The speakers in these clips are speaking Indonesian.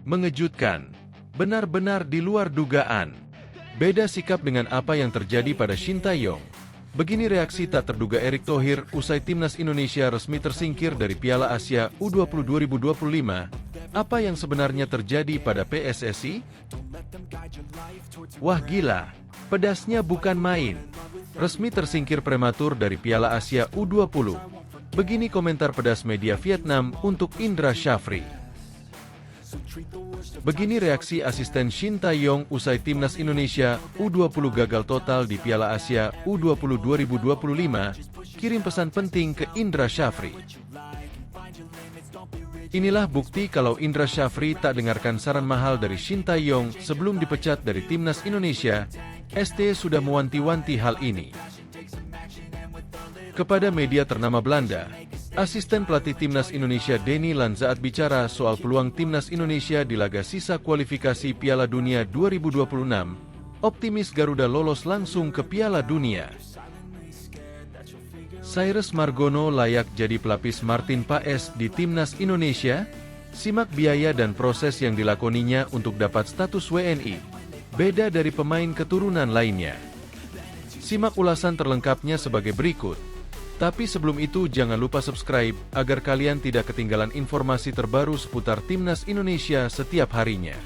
Mengejutkan. Benar-benar di luar dugaan. Beda sikap dengan apa yang terjadi pada Shin Tae-yong. Begini reaksi tak terduga Erick Thohir usai timnas Indonesia resmi tersingkir dari Piala Asia U20 2025. Apa yang sebenarnya terjadi pada PSSI? Wah gila, pedasnya bukan main. Resmi tersingkir prematur dari Piala Asia U20. Begini komentar pedas media Vietnam untuk Indra Shafri. Begini reaksi asisten Shin Tae-yong usai timnas Indonesia U20 gagal total di Piala Asia U20 2025, kirim pesan penting ke Indra Shafri. Inilah bukti kalau Indra Shafri tak dengarkan saran mahal dari Shin Tae-yong sebelum dipecat dari timnas Indonesia. ST sudah mewanti-wanti hal ini. Kepada media ternama Belanda, asisten pelatih timnas Indonesia Denny Lanzaat bicara soal peluang timnas Indonesia di laga sisa kualifikasi Piala Dunia 2026. Optimis Garuda lolos langsung ke Piala Dunia. Cyrus Margono layak jadi pelapis Martin Paes di timnas Indonesia? Simak biaya dan proses yang dilakoninya untuk dapat status WNI. Beda dari pemain keturunan lainnya. Simak ulasan terlengkapnya sebagai berikut. Tapi sebelum itu jangan lupa subscribe agar kalian tidak ketinggalan informasi terbaru seputar timnas Indonesia setiap harinya.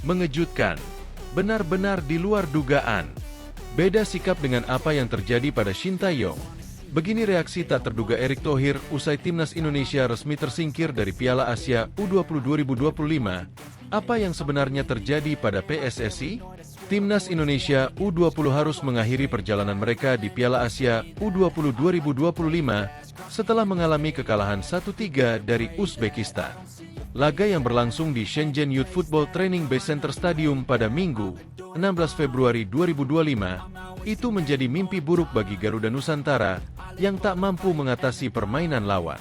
Mengejutkan. Benar-benar di luar dugaan. Beda sikap dengan apa yang terjadi pada Shin Tae-yong. Begini reaksi tak terduga Erick Thohir usai timnas Indonesia resmi tersingkir dari Piala Asia U20 2025. Apa yang sebenarnya terjadi pada PSSI? Timnas Indonesia U20 harus mengakhiri perjalanan mereka di Piala Asia U20 2025 setelah mengalami kekalahan 1-3 dari Uzbekistan. Laga yang berlangsung di Shenzhen Youth Football Training Base Center Stadium pada Minggu, 16 Februari 2025, itu menjadi mimpi buruk bagi Garuda Nusantara yang tak mampu mengatasi permainan lawan.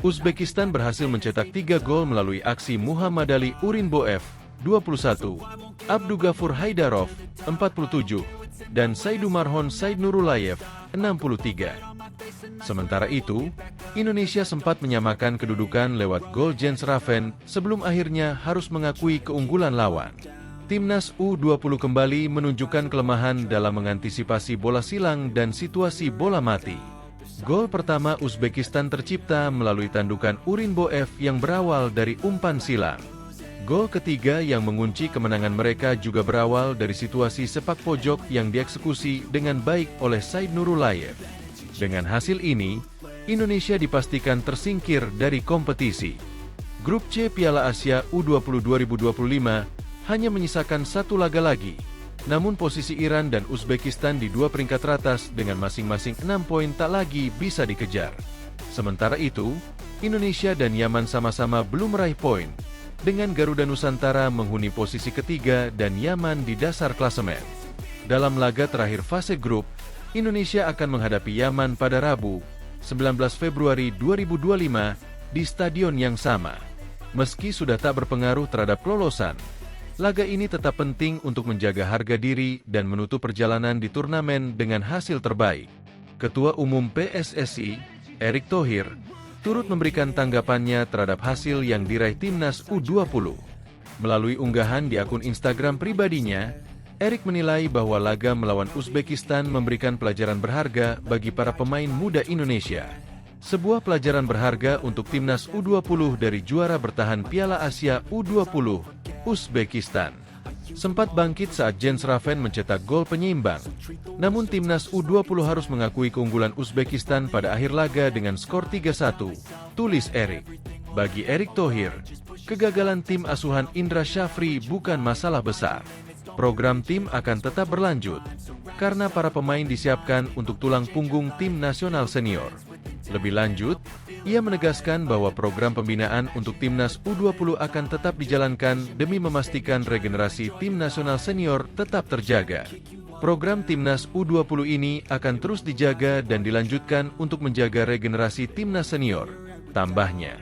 Uzbekistan berhasil mencetak 3 gol melalui aksi Muhammad Ali Urinboev, 21, Abdugafur Haidarov, 47, dan Saidumarhon Said Nurulayev, 63. Sementara itu, Indonesia sempat menyamakan kedudukan lewat gol Jens Raven sebelum akhirnya harus mengakui keunggulan lawan. Timnas U20 kembali menunjukkan kelemahan dalam mengantisipasi bola silang dan situasi bola mati. Gol pertama Uzbekistan tercipta melalui tandukan Urinboev yang berawal dari umpan silang. Gol ketiga yang mengunci kemenangan mereka juga berawal dari situasi sepak pojok yang dieksekusi dengan baik oleh Said Nurulayev. Dengan hasil ini, Indonesia dipastikan tersingkir dari kompetisi. Grup C Piala Asia U20 2025 hanya menyisakan satu laga lagi. Namun posisi Iran dan Uzbekistan di dua peringkat teratas dengan masing-masing 6 poin tak lagi bisa dikejar. Sementara itu, Indonesia dan Yaman sama-sama belum meraih poin, dengan Garuda Nusantara menghuni posisi ketiga dan Yaman di dasar klasemen. Dalam laga terakhir fase grup, Indonesia akan menghadapi Yaman pada Rabu, 19 Februari 2025, di stadion yang sama. Meski sudah tak berpengaruh terhadap kelolosan, laga ini tetap penting untuk menjaga harga diri dan menutup perjalanan di turnamen dengan hasil terbaik. Ketua Umum PSSI, Erick Thohir, turut memberikan tanggapannya terhadap hasil yang diraih timnas U20. Melalui unggahan di akun Instagram pribadinya, Erick menilai bahwa laga melawan Uzbekistan memberikan pelajaran berharga bagi para pemain muda Indonesia. Sebuah pelajaran berharga untuk timnas U20 dari juara bertahan Piala Asia U20, Uzbekistan. Sempat bangkit saat Jens Raven mencetak gol penyeimbang. Namun timnas U20 harus mengakui keunggulan Uzbekistan pada akhir laga dengan skor 3-1, tulis Erick. Bagi Erick Thohir, kegagalan tim asuhan Indra Shafri bukan masalah besar. Program tim akan tetap berlanjut, karena para pemain disiapkan untuk tulang punggung tim nasional senior. Lebih lanjut, ia menegaskan bahwa program pembinaan untuk timnas U20 akan tetap dijalankan demi memastikan regenerasi tim nasional senior tetap terjaga. Program timnas U20 ini akan terus dijaga dan dilanjutkan untuk menjaga regenerasi timnas senior, tambahnya.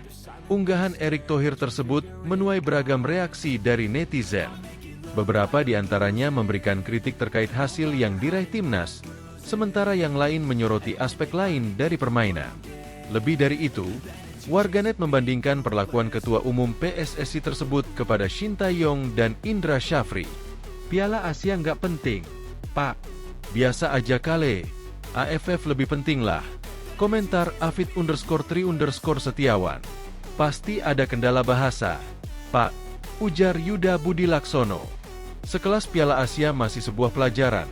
Unggahan Erick Thohir tersebut menuai beragam reaksi dari netizen. Beberapa di antaranya memberikan kritik terkait hasil yang diraih timnas, sementara yang lain menyoroti aspek lain dari permainan. Lebih dari itu, warganet membandingkan perlakuan Ketua Umum PSSI tersebut kepada Shin Tae-yong dan Indra Syafri. Piala Asia nggak penting, Pak. Biasa aja kale. AFF lebih penting lah. Komentar Afid_3_Setiawan. Pasti ada kendala bahasa, Pak, ujar Yuda Budi Laksono. Sekelas Piala Asia masih sebuah pelajaran.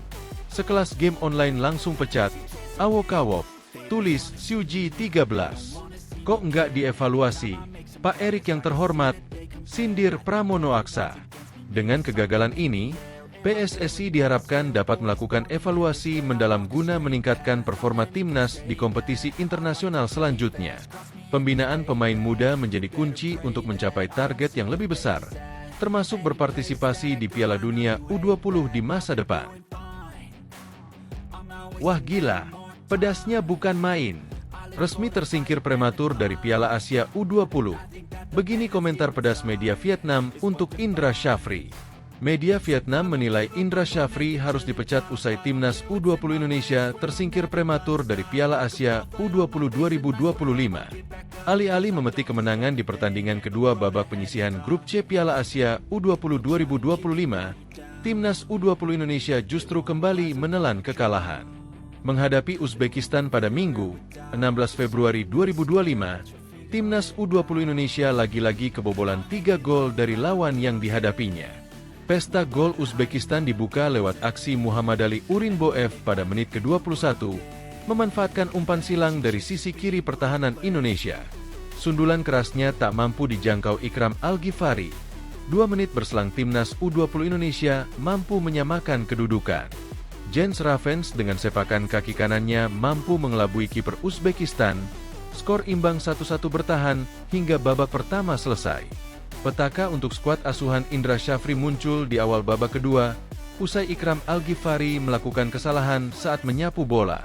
Sekelas game online langsung pecat. Awok-awok. Tulis Syuji 13. Kok nggak dievaluasi? Pak Erik yang terhormat. Sindir Pramono Aksa. Dengan kegagalan ini, PSSI diharapkan dapat melakukan evaluasi mendalam guna meningkatkan performa timnas di kompetisi internasional selanjutnya. Pembinaan pemain muda menjadi kunci untuk mencapai target yang lebih besar, termasuk berpartisipasi di Piala Dunia U20 di masa depan. Wah gila, pedasnya bukan main. Resmi tersingkir prematur dari Piala Asia U20. Begini komentar pedas media Vietnam untuk Indra Syafri. Media Vietnam menilai Indra Syafri harus dipecat usai timnas U20 Indonesia tersingkir prematur dari Piala Asia U20 2025. Alih-alih memetik kemenangan di pertandingan kedua babak penyisihan grup C Piala Asia U20 2025, timnas U20 Indonesia justru kembali menelan kekalahan. Menghadapi Uzbekistan pada Minggu, 16 Februari 2025, timnas U20 Indonesia lagi-lagi kebobolan 3 gol dari lawan yang dihadapinya. Pesta gol Uzbekistan dibuka lewat aksi Muhammad Ali Urinboev pada menit ke-21, memanfaatkan umpan silang dari sisi kiri pertahanan Indonesia. Sundulan kerasnya tak mampu dijangkau Ikram Al-Ghifari. 2 menit berselang timnas U20 Indonesia mampu menyamakan kedudukan. Jens Ravens dengan sepakan kaki kanannya mampu mengelabui kiper Uzbekistan. Skor imbang 1-1 bertahan hingga babak pertama selesai. Petaka untuk skuad asuhan Indra Syafri muncul di awal babak kedua, usai Ikram Al-Ghifari melakukan kesalahan saat menyapu bola.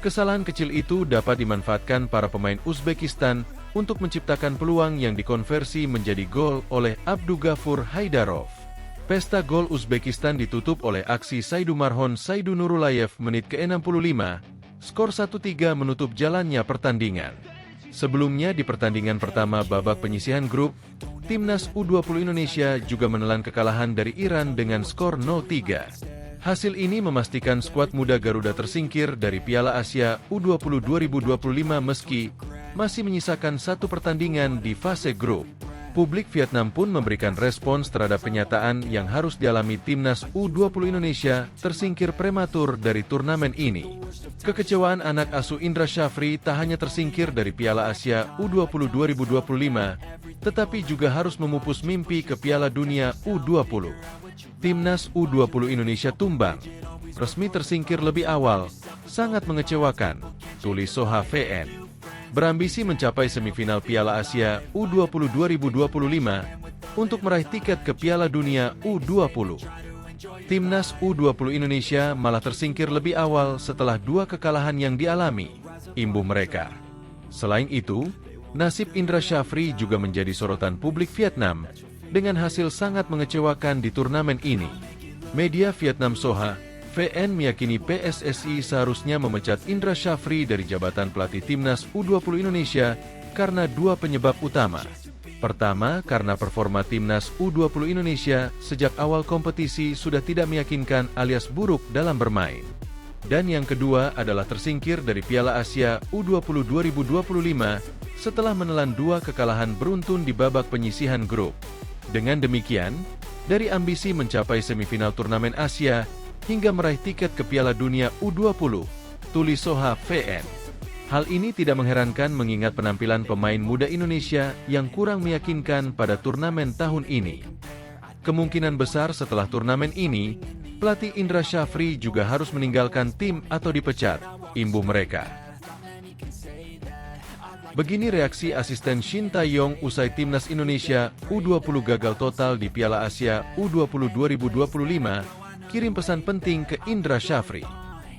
Kesalahan kecil itu dapat dimanfaatkan para pemain Uzbekistan untuk menciptakan peluang yang dikonversi menjadi gol oleh Abdughafur Haidarov. Pesta gol Uzbekistan ditutup oleh aksi Saidumarhon Saidunurulayev menit ke-65, skor 1-3 menutup jalannya pertandingan. Sebelumnya di pertandingan pertama babak penyisihan grup, timnas U20 Indonesia juga menelan kekalahan dari Iran dengan skor 0-3. Hasil ini memastikan skuad muda Garuda tersingkir dari Piala Asia U20 2025 meski masih menyisakan 1 pertandingan di fase grup. Publik Vietnam pun memberikan respons terhadap kenyataan yang harus dialami timnas U20 Indonesia tersingkir prematur dari turnamen ini. Kekecewaan anak asuh Indra Syafri tak hanya tersingkir dari Piala Asia U20 2025, tetapi juga harus memupus mimpi ke Piala Dunia U20. Timnas U20 Indonesia tumbang, resmi tersingkir lebih awal, sangat mengecewakan, tulis Soha VN. Berambisi mencapai semifinal Piala Asia U20 2025 untuk meraih tiket ke Piala Dunia U20. Timnas U20 Indonesia malah tersingkir lebih awal setelah 2 kekalahan yang dialami, imbuh mereka. Selain itu, nasib Indra Syafri juga menjadi sorotan publik Vietnam dengan hasil sangat mengecewakan di turnamen ini. Media Vietnam Soha VN meyakini PSSI seharusnya memecat Indra Syafri dari jabatan pelatih timnas U20 Indonesia karena 2 penyebab utama. Pertama, karena performa timnas U20 Indonesia sejak awal kompetisi sudah tidak meyakinkan alias buruk dalam bermain. Dan yang kedua adalah tersingkir dari Piala Asia U20 2025 setelah menelan 2 kekalahan beruntun di babak penyisihan grup. Dengan demikian, dari ambisi mencapai semifinal turnamen Asia hingga meraih tiket ke Piala Dunia U20, tulis Soha VN. Hal ini tidak mengherankan mengingat penampilan pemain muda Indonesia yang kurang meyakinkan pada turnamen tahun ini. Kemungkinan besar setelah turnamen ini, pelatih Indra Syafri juga harus meninggalkan tim atau dipecat, imbuh mereka. Begini reaksi asisten Shin Tae-yong usai timnas Indonesia U20 gagal total di Piala Asia U20 2025, kirim pesan penting ke Indra Syafri.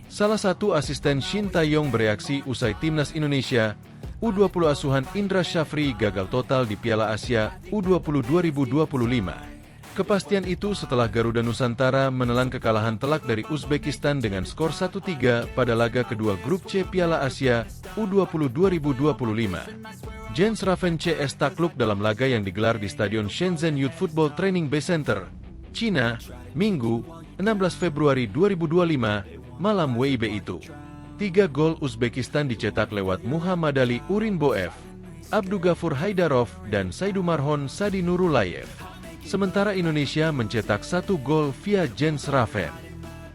Salah satu asisten Shin Tae-yong bereaksi usai timnas Indonesia U20 asuhan Indra Syafri gagal total di Piala Asia U20 2025. Kepastian itu setelah Garuda Nusantara menelan kekalahan telak dari Uzbekistan dengan skor 1-3 pada laga kedua Grup C Piala Asia U20 2025. Jens Raven CS takluk dalam laga yang digelar di Stadion Shenzhen Youth Football Training Base Center, China, Minggu, 16 Februari 2025, malam WIB itu. 3 gol Uzbekistan dicetak lewat Muhammadali Urinboev, Abdugafur Haidarov, dan Saidumarhon Sadinurulayev. Sementara Indonesia mencetak 1 gol via Jens Raven.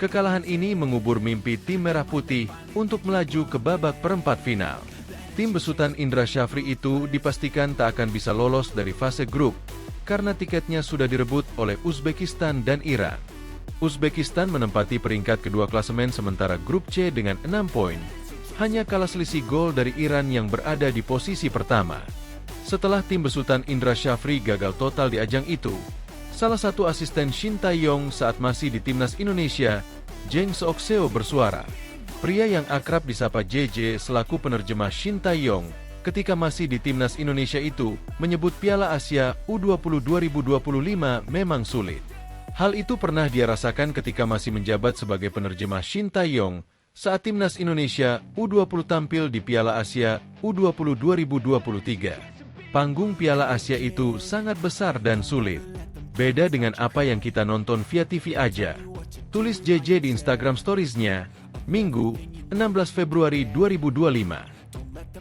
Kekalahan ini mengubur mimpi tim Merah Putih untuk melaju ke babak perempat final. Tim besutan Indra Syafri itu dipastikan tak akan bisa lolos dari fase grup karena tiketnya sudah direbut oleh Uzbekistan dan Iran. Uzbekistan menempati peringkat kedua klasemen sementara Grup C dengan 6 poin. Hanya kalah selisih gol dari Iran yang berada di posisi pertama. Setelah tim besutan Indra Syafri gagal total di ajang itu, salah satu asisten Shin Tae-yong saat masih di timnas Indonesia, Jeng Seok-seo bersuara. Pria yang akrab disapa JJ selaku penerjemah Shin Tae-yong ketika masih di timnas Indonesia itu menyebut Piala Asia U20 2025 memang sulit. Hal itu pernah dia rasakan ketika masih menjabat sebagai penerjemah Shin Tae-yong saat timnas Indonesia U20 tampil di Piala Asia U20 2023. Panggung Piala Asia itu sangat besar dan sulit. Beda dengan apa yang kita nonton via TV aja. Tulis JJ di Instagram Stories-nya, Minggu, 16 Februari 2025.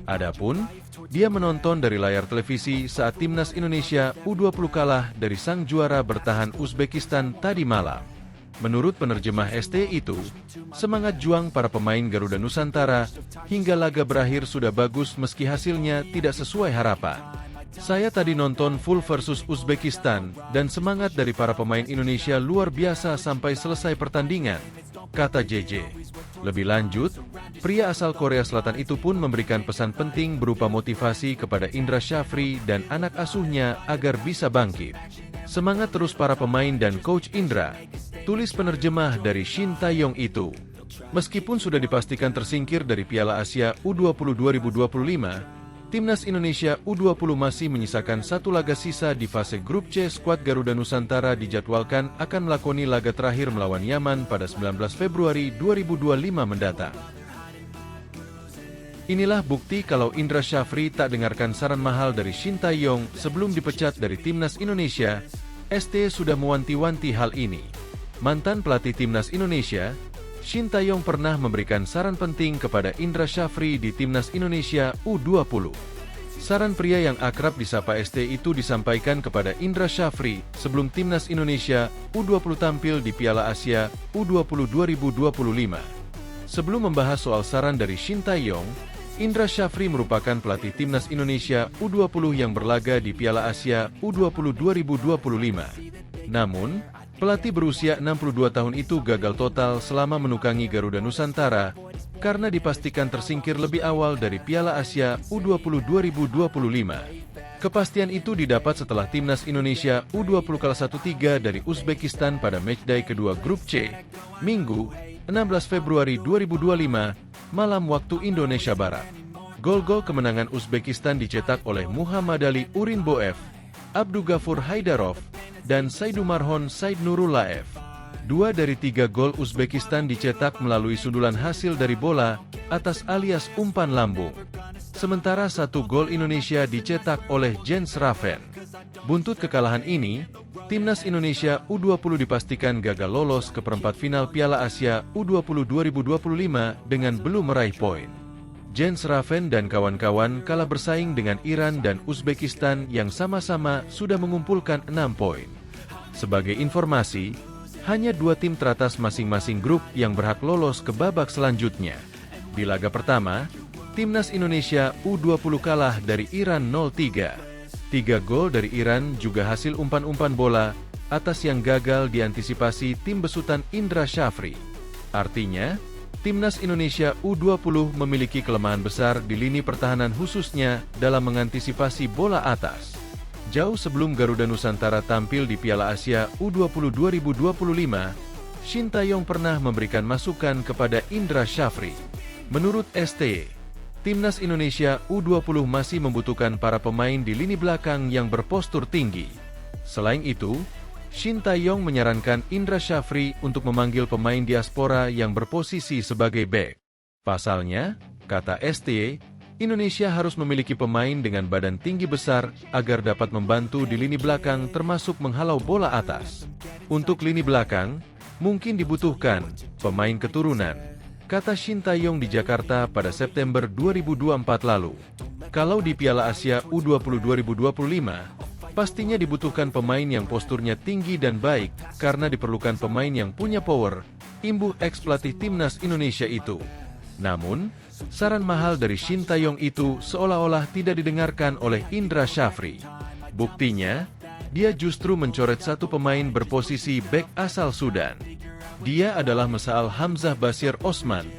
Adapun, dia menonton dari layar televisi saat timnas Indonesia U20 kalah dari sang juara bertahan Uzbekistan tadi malam. Menurut penerjemah ST itu, semangat juang para pemain Garuda Nusantara hingga laga berakhir sudah bagus meski hasilnya tidak sesuai harapan. Saya tadi nonton full versus Uzbekistan dan semangat dari para pemain Indonesia luar biasa sampai selesai pertandingan, kata JJ. Lebih lanjut, pria asal Korea Selatan itu pun memberikan pesan penting berupa motivasi kepada Indra Syafri dan anak asuhnya agar bisa bangkit. Semangat terus para pemain dan coach Indra, tulis penerjemah dari Shin Tae-yong itu. Meskipun sudah dipastikan tersingkir dari Piala Asia U20 2025, Timnas Indonesia U20 masih menyisakan 1 laga sisa di fase Grup C. Skuad Garuda Nusantara dijadwalkan akan melakoni laga terakhir melawan Yaman pada 19 Februari 2025 mendatang. Inilah bukti kalau Indra Syafri tak dengarkan saran mahal dari Shin Tae-yong sebelum dipecat dari Timnas Indonesia. ST sudah mewanti-wanti hal ini. Mantan pelatih Timnas Indonesia, Shin Tae-yong pernah memberikan saran penting kepada Indra Syafri di Timnas Indonesia U20. Saran pria yang akrab disapa ST itu disampaikan kepada Indra Syafri sebelum Timnas Indonesia U20 tampil di Piala Asia U20 2025. Sebelum membahas soal saran dari Shin Tae-yong, Indra Syafri merupakan pelatih Timnas Indonesia U20 yang berlaga di Piala Asia U20 2025. Namun, pelatih berusia 62 tahun itu gagal total selama menukangi Garuda Nusantara karena dipastikan tersingkir lebih awal dari Piala Asia U20 2025. Kepastian itu didapat setelah Timnas Indonesia U20 kalah 1-3 dari Uzbekistan pada matchday kedua Grup C, Minggu, 16 Februari 2025, malam waktu Indonesia Barat. Gol-gol kemenangan Uzbekistan dicetak oleh Muhammadali Urinboev, Abdugafur Haidarov, dan Saidumarhon Saidnurulayev. 2 dari 3 gol Uzbekistan dicetak melalui sundulan hasil dari bola atas alias umpan lambung. Sementara 1 gol Indonesia dicetak oleh Jens Raven. Buntut kekalahan ini, Timnas Indonesia U20 dipastikan gagal lolos ke perempat final Piala Asia U20 2025 dengan belum meraih poin. Jens Raven dan kawan-kawan kalah bersaing dengan Iran dan Uzbekistan yang sama-sama sudah mengumpulkan 6 poin. Sebagai informasi, hanya 2 tim teratas masing-masing grup yang berhak lolos ke babak selanjutnya. Di laga pertama, Timnas Indonesia U20 kalah dari Iran 0-3. 3 gol dari Iran juga hasil umpan-umpan bola atas yang gagal diantisipasi tim besutan Indra Syafri. Artinya, Timnas Indonesia U20 memiliki kelemahan besar di lini pertahanan khususnya dalam mengantisipasi bola atas. Jauh sebelum Garuda Nusantara tampil di Piala Asia U20 2025, Shin Tae-yong pernah memberikan masukan kepada Indra Syafri. Menurut ST, Timnas Indonesia U20 masih membutuhkan para pemain di lini belakang yang berpostur tinggi. Selain itu, Shin Tae-yong menyarankan Indra Shafri untuk memanggil pemain diaspora yang berposisi sebagai bek. Pasalnya, kata ST, Indonesia harus memiliki pemain dengan badan tinggi besar agar dapat membantu di lini belakang termasuk menghalau bola atas. Untuk lini belakang, mungkin dibutuhkan pemain keturunan, kata Shin Tae-yong di Jakarta pada September 2024 lalu. Kalau di Piala Asia U20 2025, pastinya dibutuhkan pemain yang posturnya tinggi dan baik karena diperlukan pemain yang punya power, imbuh ex-pelatih timnas Indonesia itu. Namun, saran mahal dari Shin Tae-yong itu seolah-olah tidak didengarkan oleh Indra Shafri. Buktinya, dia justru mencoret satu pemain berposisi bek asal Sudan. Dia adalah Mesa'al Hamzah Basir Osman,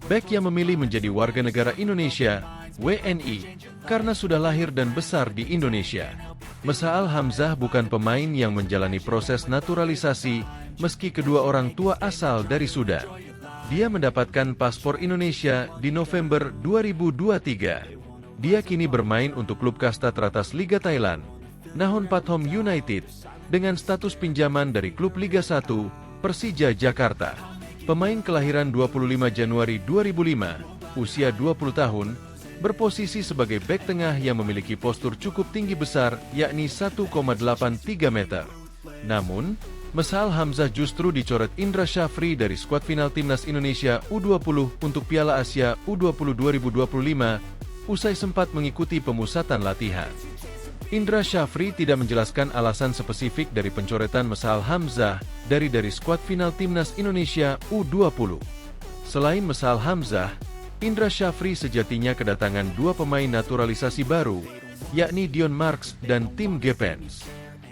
bek yang memilih menjadi warga negara Indonesia, WNI, karena sudah lahir dan besar di Indonesia. Mesa'al Hamzah bukan pemain yang menjalani proses naturalisasi meski kedua orang tua asal dari Sudan. Dia mendapatkan paspor Indonesia di November 2023. Dia kini bermain untuk klub kasta teratas Liga Thailand, Nakhon Pathom United, dengan status pinjaman dari klub Liga 1, Persija Jakarta. Pemain kelahiran 25 Januari 2005, usia 20 tahun, berposisi sebagai bek tengah yang memiliki postur cukup tinggi besar, yakni 1,83 meter. Namun, Mesa'al Hamzah justru dicoret Indra Shafri dari skuad final timnas Indonesia U20 untuk Piala Asia U20 2025, usai sempat mengikuti pemusatan latihan. Indra Shafri tidak menjelaskan alasan spesifik dari pencoretan Mesa'al Hamzah dari skuad final timnas Indonesia U20. Selain Mesa'al Hamzah, Indra Shafri sejatinya kedatangan dua pemain naturalisasi baru, yakni Dion Marks dan Tim Gepens.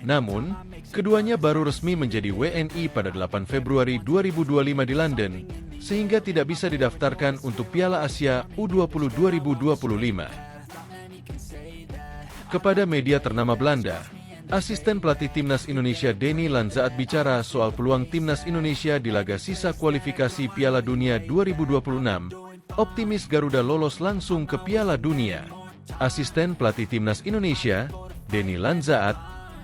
Namun, keduanya baru resmi menjadi WNI pada 8 Februari 2025 di London, sehingga tidak bisa didaftarkan untuk Piala Asia U20 2025. Kepada media ternama Belanda, asisten pelatih timnas Indonesia Denny Lanzaat bicara soal peluang timnas Indonesia di laga sisa kualifikasi Piala Dunia 2026, optimis Garuda lolos langsung ke Piala Dunia. Asisten pelatih timnas Indonesia, Denny Lanzaat,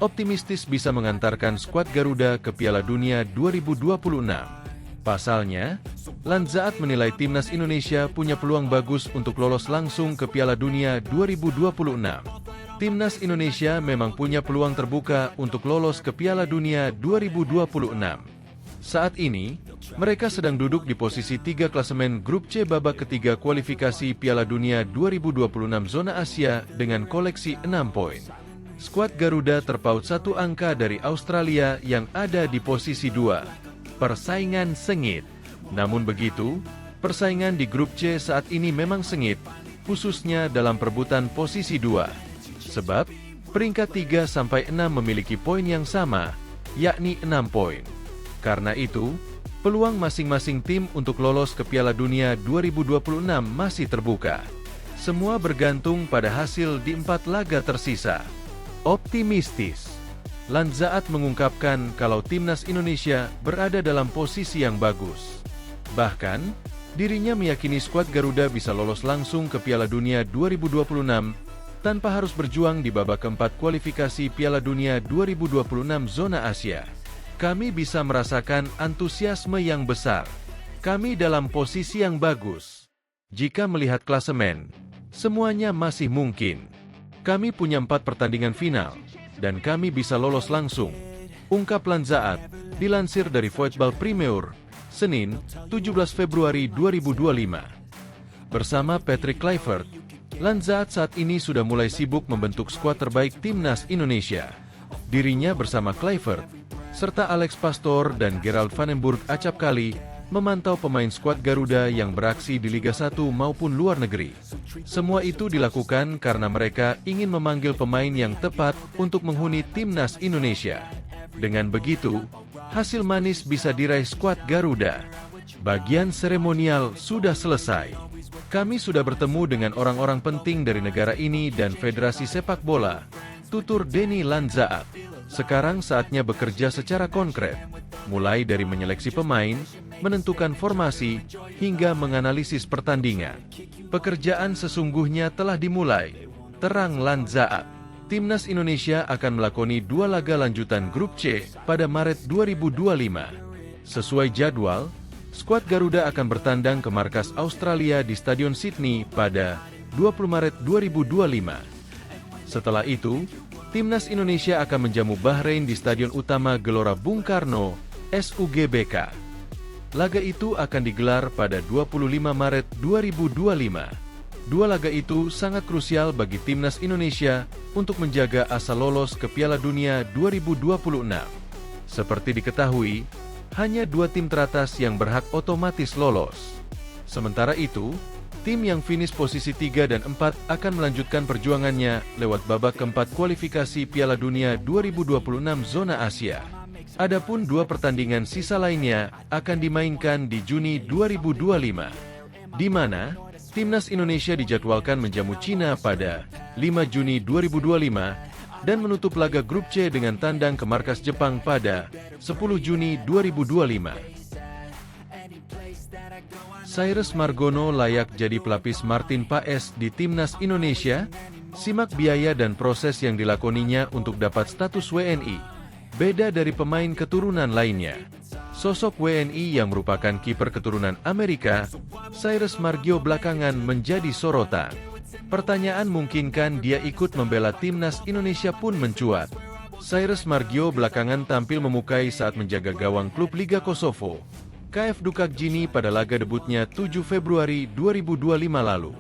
optimistis bisa mengantarkan skuad Garuda ke Piala Dunia 2026. Pasalnya, Lanzaat menilai timnas Indonesia punya peluang bagus untuk lolos langsung ke Piala Dunia 2026. Timnas Indonesia memang punya peluang terbuka untuk lolos ke Piala Dunia 2026. Saat ini, mereka sedang duduk di posisi 3 klasemen Grup C babak ketiga kualifikasi Piala Dunia 2026 zona Asia dengan koleksi 6 poin. Skuad Garuda terpaut satu angka dari Australia yang ada di posisi 2. Persaingan sengit. Namun begitu, persaingan di Grup C saat ini memang sengit, khususnya dalam perebutan posisi 2. Sebab, peringkat 3-6 memiliki poin yang sama, yakni 6 poin. Karena itu, peluang masing-masing tim untuk lolos ke Piala Dunia 2026 masih terbuka. Semua bergantung pada hasil di 4 laga tersisa. Optimistis, Lanzaat mengungkapkan kalau timnas Indonesia berada dalam posisi yang bagus. Bahkan, dirinya meyakini skuad Garuda bisa lolos langsung ke Piala Dunia 2026 tanpa harus berjuang di babak keempat kualifikasi Piala Dunia 2026 zona Asia. Kami bisa merasakan antusiasme yang besar. Kami dalam posisi yang bagus. Jika melihat klasemen, semuanya masih mungkin. Kami punya 4 pertandingan final, dan kami bisa lolos langsung, ungkap Lanzaat, dilansir dari Voetbal Premier, Senin, 17 Februari 2025. Bersama Patrick Kluivert, Lanzaat saat ini sudah mulai sibuk membentuk skuad terbaik timnas Indonesia. Dirinya bersama Kluivert, serta Alex Pastoor dan Gerald van den Burg acapkali memantau pemain skuad Garuda yang beraksi di Liga 1 maupun luar negeri. Semua itu dilakukan karena mereka ingin memanggil pemain yang tepat untuk menghuni timnas Indonesia. Dengan begitu, hasil manis bisa diraih skuad Garuda. Bagian seremonial sudah selesai. Kami sudah bertemu dengan orang-orang penting dari negara ini dan Federasi Sepak Bola, tutur Denny Lanzaat. Sekarang saatnya bekerja secara konkret, mulai dari menyeleksi pemain, menentukan formasi, hingga menganalisis pertandingan. Pekerjaan sesungguhnya telah dimulai, terang Lanzaat. Timnas Indonesia akan melakoni 2 laga lanjutan Grup C pada Maret 2025. Sesuai jadwal, skuad Garuda akan bertandang ke markas Australia di Stadion Sydney pada 20 Maret 2025. Setelah itu, Timnas Indonesia akan menjamu Bahrain di Stadion Utama Gelora Bung Karno, SUGBK. Laga itu akan digelar pada 25 Maret 2025. Dua laga itu sangat krusial bagi Timnas Indonesia untuk menjaga asa lolos ke Piala Dunia 2026. Seperti diketahui, hanya 2 tim teratas yang berhak otomatis lolos. Sementara itu, tim yang finish posisi 3 dan 4 akan melanjutkan perjuangannya lewat babak keempat kualifikasi Piala Dunia 2026 zona Asia. Adapun 2 pertandingan sisa lainnya akan dimainkan di Juni 2025, di mana Timnas Indonesia dijadwalkan menjamu Cina pada 5 Juni 2025 dan menutup laga Grup C dengan tandang ke markas Jepang pada 10 Juni 2025. Cyrus Margono layak jadi pelapis Martin Paes di Timnas Indonesia? Simak biaya dan proses yang dilakoninya untuk dapat status WNI. Beda dari pemain keturunan lainnya. Sosok WNI yang merupakan kiper keturunan Amerika, Cyrus Margio belakangan menjadi sorotan. Pertanyaan mungkinkah dia ikut membela Timnas Indonesia pun mencuat. Cyrus Margio belakangan tampil memukai saat menjaga gawang klub Liga Kosovo, KF Dukakjini pada laga debutnya 7 Februari 2025 lalu.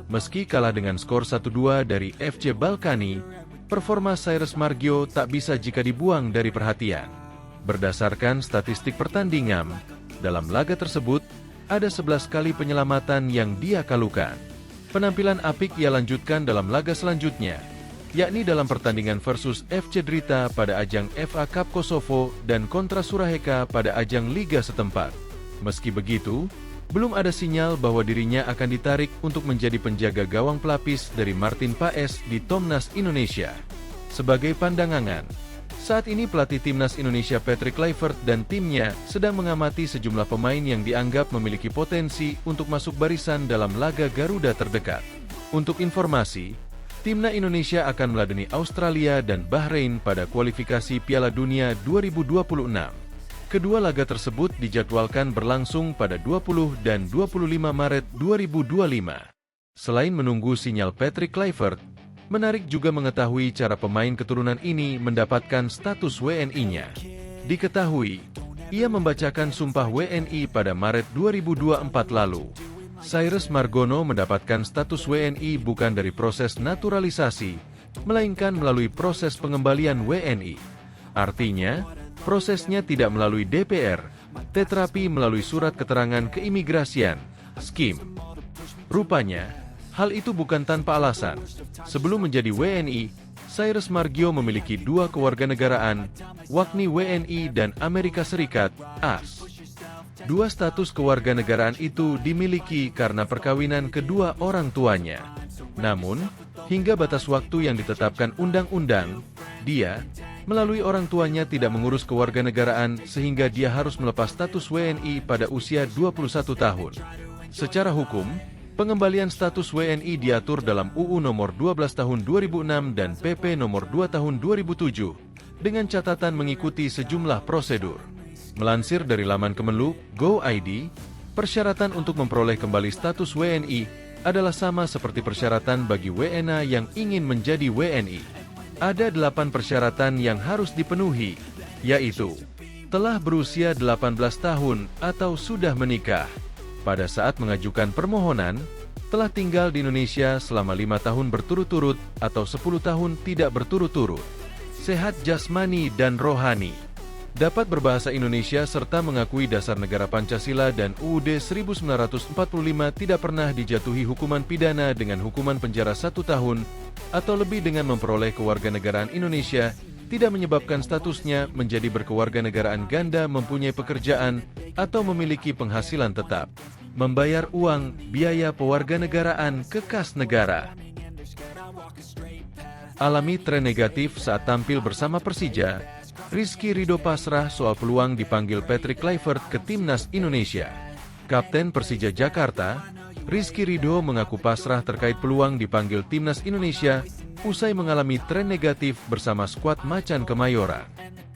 Meski kalah dengan skor 1-2 dari FC Balkani, performa Cyrus Margio tak bisa jika dibuang dari perhatian. Berdasarkan statistik pertandingan, dalam laga tersebut, ada 11 kali penyelamatan yang dia kalukan. Penampilan apik ia lanjutkan dalam laga selanjutnya, yakni dalam pertandingan versus FC Drita pada ajang FA Cup Kosovo dan kontra Suraheka pada ajang Liga setempat. Meski begitu, belum ada sinyal bahwa dirinya akan ditarik untuk menjadi penjaga gawang pelapis dari Martin Paes di Timnas Indonesia. Sebagai pandangan, saat ini pelatih Timnas Indonesia Patrick Kluivert dan timnya sedang mengamati sejumlah pemain yang dianggap memiliki potensi untuk masuk barisan dalam laga Garuda terdekat. Untuk informasi, Timnas Indonesia akan meladeni Australia dan Bahrain pada kualifikasi Piala Dunia 2026. Kedua laga tersebut dijadwalkan berlangsung pada 20 dan 25 Maret 2025. Selain menunggu sinyal Patrick Kluivert, menarik juga mengetahui cara pemain keturunan ini mendapatkan status WNI-nya. Diketahui, ia membacakan sumpah WNI pada Maret 2024 lalu. Cyrus Margono mendapatkan status WNI bukan dari proses naturalisasi, melainkan melalui proses pengembalian WNI. Artinya, prosesnya tidak melalui DPR, tetapi melalui surat keterangan keimigrasian, SKIM. Rupanya, hal itu bukan tanpa alasan. Sebelum menjadi WNI, Cyrus Margio memiliki 2 kewarganegaraan, yakni WNI dan Amerika Serikat, AS. 2 status kewarganegaraan itu dimiliki karena perkawinan kedua orang tuanya. Namun, hingga batas waktu yang ditetapkan undang-undang, dia, melalui orang tuanya tidak mengurus kewarganegaraan sehingga dia harus melepas status WNI pada usia 21 tahun. Secara hukum, pengembalian status WNI diatur dalam UU Nomor 12 Tahun 2006 dan PP Nomor 2 Tahun 2007, dengan catatan mengikuti sejumlah prosedur. Melansir dari laman Kemenlu, Go.id, persyaratan untuk memperoleh kembali status WNI adalah sama seperti persyaratan bagi WNA yang ingin menjadi WNI. Ada 8 persyaratan yang harus dipenuhi, yaitu telah berusia 18 tahun atau sudah menikah pada saat mengajukan permohonan, telah tinggal di Indonesia selama 5 tahun berturut-turut atau 10 tahun tidak berturut-turut, sehat jasmani dan rohani, dapat berbahasa Indonesia serta mengakui dasar negara Pancasila dan UUD 1945, tidak pernah dijatuhi hukuman pidana dengan hukuman penjara 1 tahun atau lebih dengan memperoleh kewarganegaraan Indonesia, tidak menyebabkan statusnya menjadi berkewarganegaraan ganda, mempunyai pekerjaan, atau memiliki penghasilan tetap, membayar uang biaya pewarganegaraan ke kas negara. Alami tren negatif saat tampil bersama Persija, Rizky Ridho pasrah soal peluang dipanggil Patrick Kluivert ke Timnas Indonesia. Kapten Persija Jakarta, Rizky Ridho mengaku pasrah terkait peluang dipanggil Timnas Indonesia usai mengalami tren negatif bersama skuad Macan Kemayoran.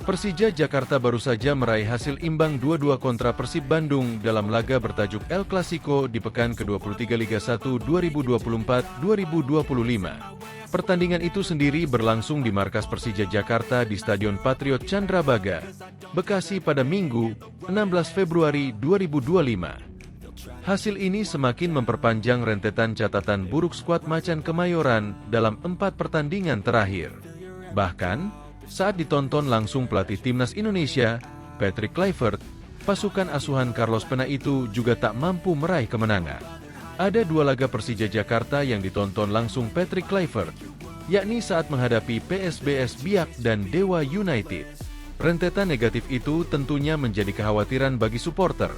Persija Jakarta baru saja meraih hasil imbang 2-2 kontra Persib Bandung dalam laga bertajuk El Clasico di pekan ke-23 Liga 1 2024-2025. Pertandingan itu sendiri berlangsung di markas Persija Jakarta di Stadion Patriot Candrabaga, Bekasi pada Minggu, 16 Februari 2025. Hasil ini semakin memperpanjang rentetan catatan buruk skuad Macan Kemayoran dalam 4 pertandingan terakhir. Bahkan, saat ditonton langsung pelatih Timnas Indonesia, Patrick Kluivert, pasukan asuhan Carlos Pena itu juga tak mampu meraih kemenangan. Ada 2 laga Persija Jakarta yang ditonton langsung Patrick Kluivert, yakni saat menghadapi PSBS Biak dan Dewa United. Rentetan negatif itu tentunya menjadi kekhawatiran bagi supporter,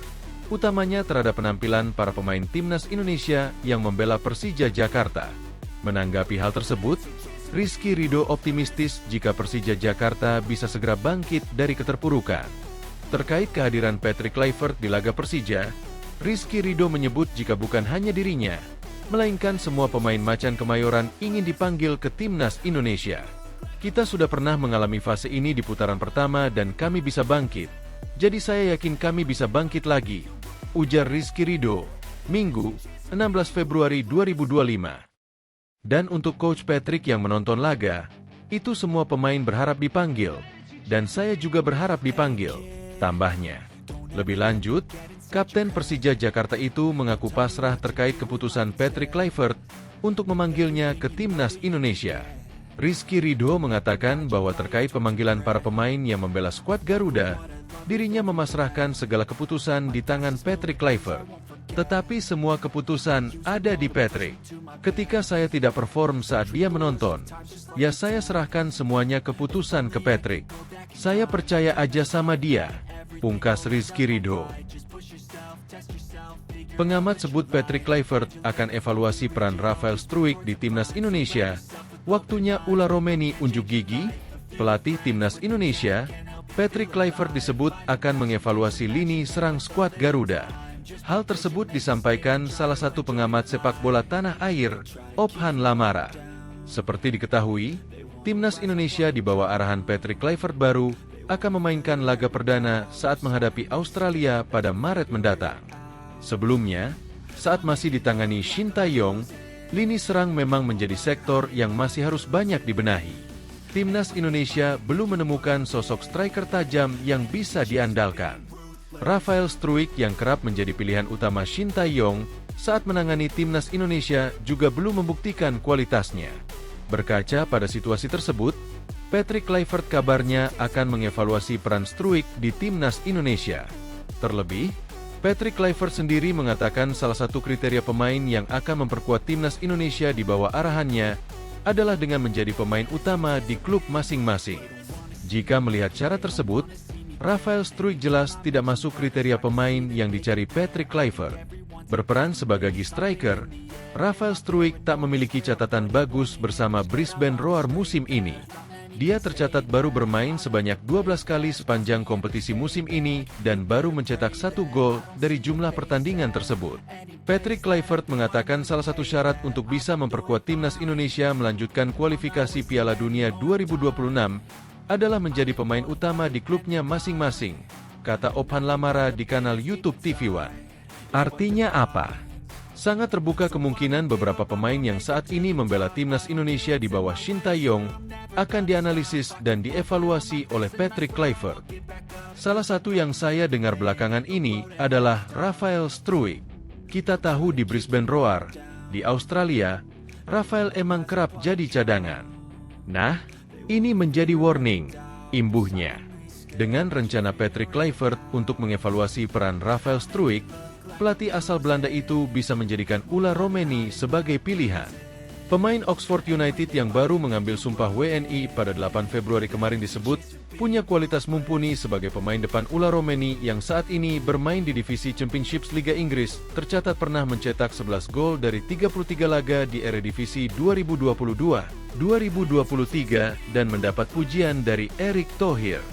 utamanya terhadap penampilan para pemain Timnas Indonesia yang membela Persija Jakarta. Menanggapi hal tersebut, Rizky Ridho optimistis jika Persija Jakarta bisa segera bangkit dari keterpurukan. Terkait kehadiran Patrick Kluivert di laga Persija, Rizky Ridho menyebut jika bukan hanya dirinya, melainkan semua pemain Macan Kemayoran ingin dipanggil ke Timnas Indonesia. Kita sudah pernah mengalami fase ini di putaran pertama dan kami bisa bangkit. Jadi saya yakin kami bisa bangkit lagi, ujar Rizky Ridho, Minggu, 16 Februari 2025. Dan untuk Coach Patrick yang menonton laga, itu semua pemain berharap dipanggil, dan saya juga berharap dipanggil, tambahnya. Lebih lanjut, Kapten Persija Jakarta itu mengaku pasrah terkait keputusan Patrick Kluivert untuk memanggilnya ke Timnas Indonesia. Rizky Ridho mengatakan bahwa terkait pemanggilan para pemain yang membela skuad Garuda, dirinya memasrahkan segala keputusan di tangan Patrick Kluivert. Tetapi semua keputusan ada di Patrick. Ketika saya tidak perform saat dia menonton, ya saya serahkan semuanya keputusan ke Patrick. Saya percaya aja sama dia, pungkas Rizky Ridho. Pengamat sebut Patrick Kluivert akan evaluasi peran Rafael Struijk di Timnas Indonesia. Waktunya Ula Romeni unjuk gigi, pelatih Timnas Indonesia. Patrick Kluivert disebut akan mengevaluasi lini serang skuad Garuda. Hal tersebut disampaikan salah satu pengamat sepak bola tanah air, Ophan Lamara. Seperti diketahui, Timnas Indonesia di bawah arahan Patrick Kluivert baru akan memainkan laga perdana saat menghadapi Australia pada Maret mendatang. Sebelumnya, saat masih ditangani Shin Tae-yong, lini serang memang menjadi sektor yang masih harus banyak dibenahi. Timnas Indonesia belum menemukan sosok striker tajam yang bisa diandalkan. Rafael Struijk yang kerap menjadi pilihan utama Shin Tae-yong saat menangani Timnas Indonesia juga belum membuktikan kualitasnya. Berkaca pada situasi tersebut, Patrick Kluivert kabarnya akan mengevaluasi peran Struijk di Timnas Indonesia. Terlebih, Patrick Kluivert sendiri mengatakan salah satu kriteria pemain yang akan memperkuat Timnas Indonesia di bawah arahannya adalah dengan menjadi pemain utama di klub masing-masing. Jika melihat cara tersebut, Rafael Struijk jelas tidak masuk kriteria pemain yang dicari Patrick Kluivert. Berperan sebagai striker, Rafael Struijk tak memiliki catatan bagus bersama Brisbane Roar musim ini. Dia tercatat baru bermain sebanyak 12 kali sepanjang kompetisi musim ini dan baru mencetak 1 gol dari jumlah pertandingan tersebut. Patrick Kluivert mengatakan salah satu syarat untuk bisa memperkuat Timnas Indonesia melanjutkan kualifikasi Piala Dunia 2026 adalah menjadi pemain utama di klubnya masing-masing, kata Ophan Lamara di kanal YouTube TV One. Artinya apa? Sangat terbuka kemungkinan beberapa pemain yang saat ini membela Timnas Indonesia di bawah Shin Tae-yong akan dianalisis dan dievaluasi oleh Patrick Kluivert. Salah satu yang saya dengar belakangan ini adalah Rafael Struijk. Kita tahu di Brisbane Roar, di Australia, Rafael emang kerap jadi cadangan. Nah, ini menjadi warning, imbuhnya. Dengan rencana Patrick Kluivert untuk mengevaluasi peran Rafael Struijk, pelatih asal Belanda itu bisa menjadikan Ula Romeni sebagai pilihan. Pemain Oxford United yang baru mengambil sumpah WNI pada 8 Februari kemarin disebut punya kualitas mumpuni sebagai pemain depan. Ula Romeni yang saat ini bermain di divisi Championship Liga Inggris tercatat pernah mencetak 11 gol dari 33 laga di Eredivisie 2022-2023 dan mendapat pujian dari Erick Thohir.